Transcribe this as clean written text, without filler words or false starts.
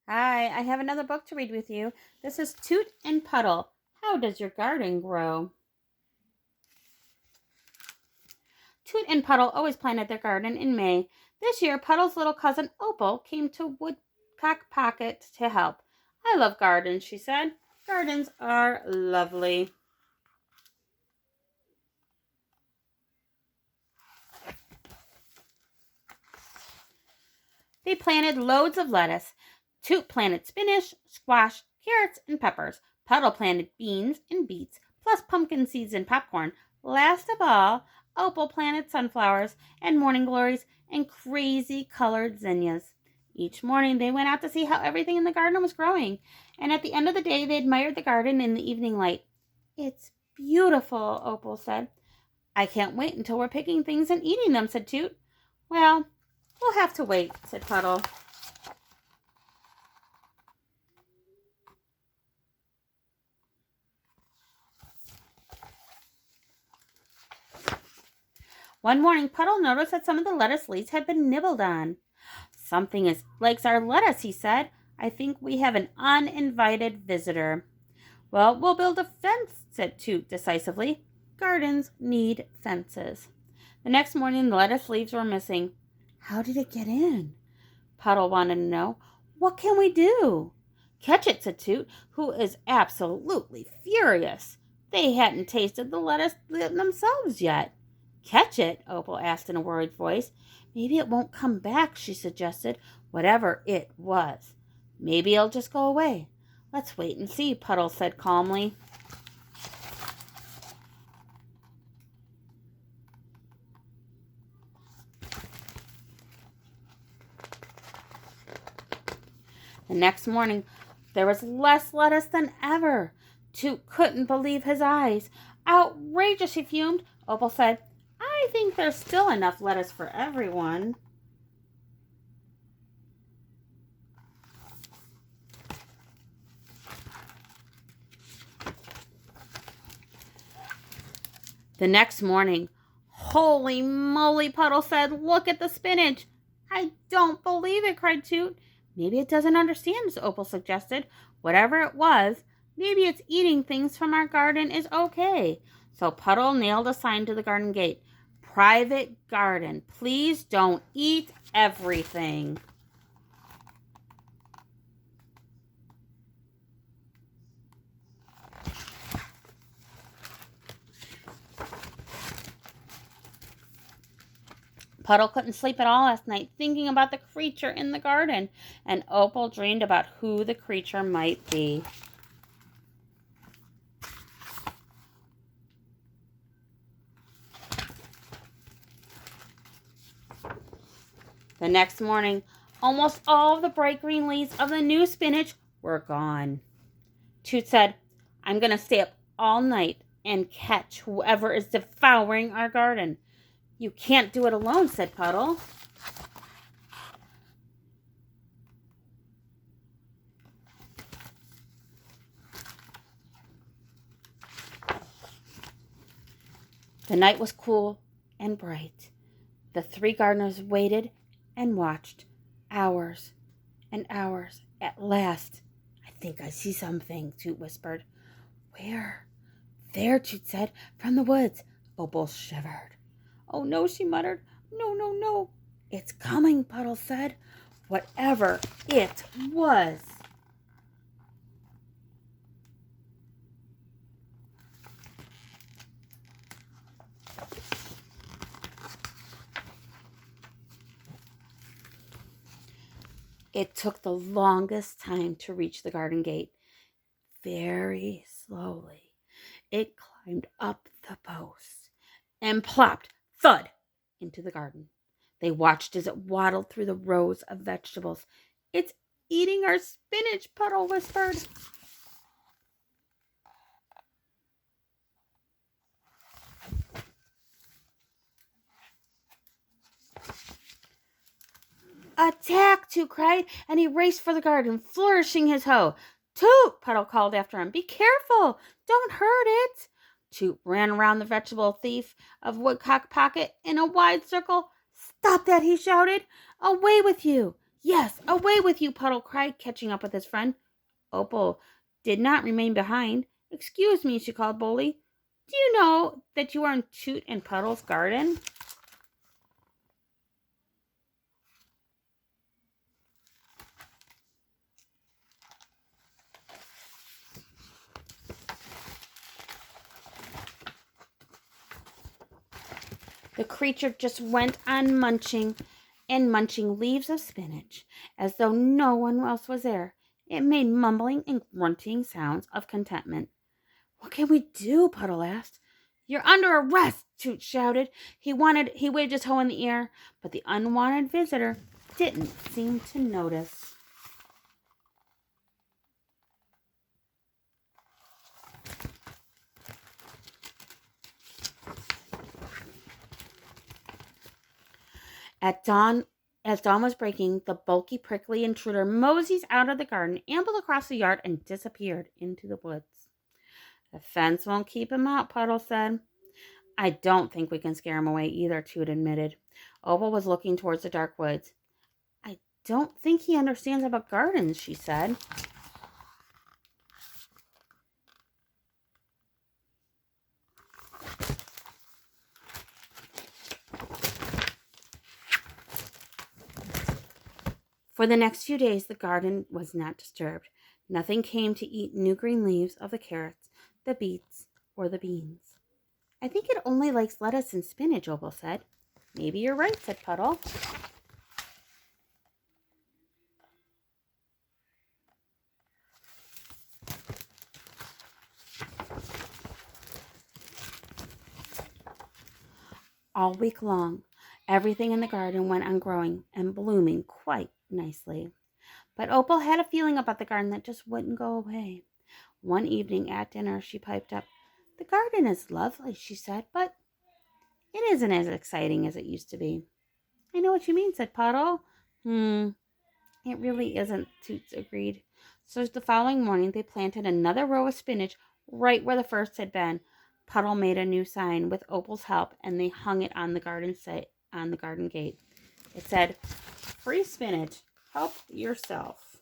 Hi, I have another book to read with you. This is Toot and Puddle. How does your garden grow? Toot and Puddle always planted their garden in May. This year, Puddle's little cousin Opal came to Woodcock Pocket to help. I love gardens, she said. Gardens are lovely. They planted loads of lettuce. Toot planted spinach, squash, carrots, and peppers. Puddle planted beans and beets, plus pumpkin seeds and popcorn. Last of all, Opal planted sunflowers and morning glories and crazy colored zinnias. Each morning they went out to see how everything in the garden was growing, and at the end of the day they admired the garden in the evening light. It's beautiful, Opal said. I can't wait until we're picking things and eating them, said Toot. Well, we'll have to wait, said Puddle. One morning, Puddle noticed that some of the lettuce leaves had been nibbled on. Something likes our lettuce, he said. I think we have an uninvited visitor. Well, we'll build a fence, said Toot decisively. Gardens need fences. The next morning, the lettuce leaves were missing. How did it get in? Puddle wanted to know. What can we do? Catch it, said Toot, who is absolutely furious. They hadn't tasted the lettuce themselves yet. Catch it? Opal asked in a worried voice. Maybe it won't come back, she suggested, whatever it was. Maybe it'll just go away. Let's wait and see, Puddle said calmly. The next morning, there was less lettuce than ever. Toot couldn't believe his eyes. Outrageous, he fumed. Opal said, I think there's still enough lettuce for everyone. The next morning, holy moly, Puddle said, look at the spinach. I don't believe it, cried Toot. Maybe it doesn't understand, as Opal suggested. Whatever it was, maybe it's eating things from our garden is okay. So Puddle nailed a sign to the garden gate. Private garden. Please don't eat everything. Puddle couldn't sleep at all last night, thinking about the creature in the garden, and Opal dreamed about who the creature might be. The next morning, almost all of the bright green leaves of the new spinach were gone. Toot said, I'm going to stay up all night and catch whoever is devouring our garden. You can't do it alone, said Puddle. The night was cool and bright. The three gardeners waited and watched hours and hours. At last, I think I see something, Toot whispered. Where? There, Toot said, from the woods. Opal shivered. Oh no, she muttered. No, no, no. It's coming, Puddle said. Whatever it was. It took the longest time to reach the garden gate. Very slowly, it climbed up the post and plopped, thud, into the garden. They watched as it waddled through the rows of vegetables. It's eating our spinach, Puddle whispered. Attack! Toot cried, and he raced for the garden, flourishing his hoe. Toot! Puddle called after him. Be careful! Don't hurt it! Toot ran around the vegetable thief of Woodcock Pocket in a wide circle. Stop that, he shouted. Away with you! Yes, away with you, Puddle cried, catching up with his friend. Opal did not remain behind. Excuse me, she called boldly. Do you know that you are in Toot and Puddle's garden? The creature just went on munching and munching leaves of spinach, as though no one else was there. It made mumbling and grunting sounds of contentment. What can we do? Puddle asked. You're under arrest, Toot shouted. He waved his hoe in the air, but the unwanted visitor didn't seem to notice. At dawn, as dawn was breaking, the bulky, prickly intruder moseyed out of the garden, ambled across the yard, and disappeared into the woods. The fence won't keep him out, Puddle said. I don't think we can scare him away either, Toot admitted. Opal was looking towards the dark woods. I don't think he understands about gardens, she said. For the next few days, the garden was not disturbed. Nothing came to eat new green leaves of the carrots, the beets, or the beans. I think it only likes lettuce and spinach, Opal said. Maybe you're right, said Puddle. All week long, everything in the garden went on growing and blooming quite nicely. But Opal had a feeling about the garden that just wouldn't go away. One evening at dinner, she piped up, The garden is lovely, she said, but it isn't as exciting as it used to be. I know what you mean, said Puddle. It really isn't, Toots agreed. So the following morning, they planted another row of spinach right where the first had been. Puddle made a new sign with Opal's help, and they hung it on the garden gate. It said, Free spinach. Help yourself.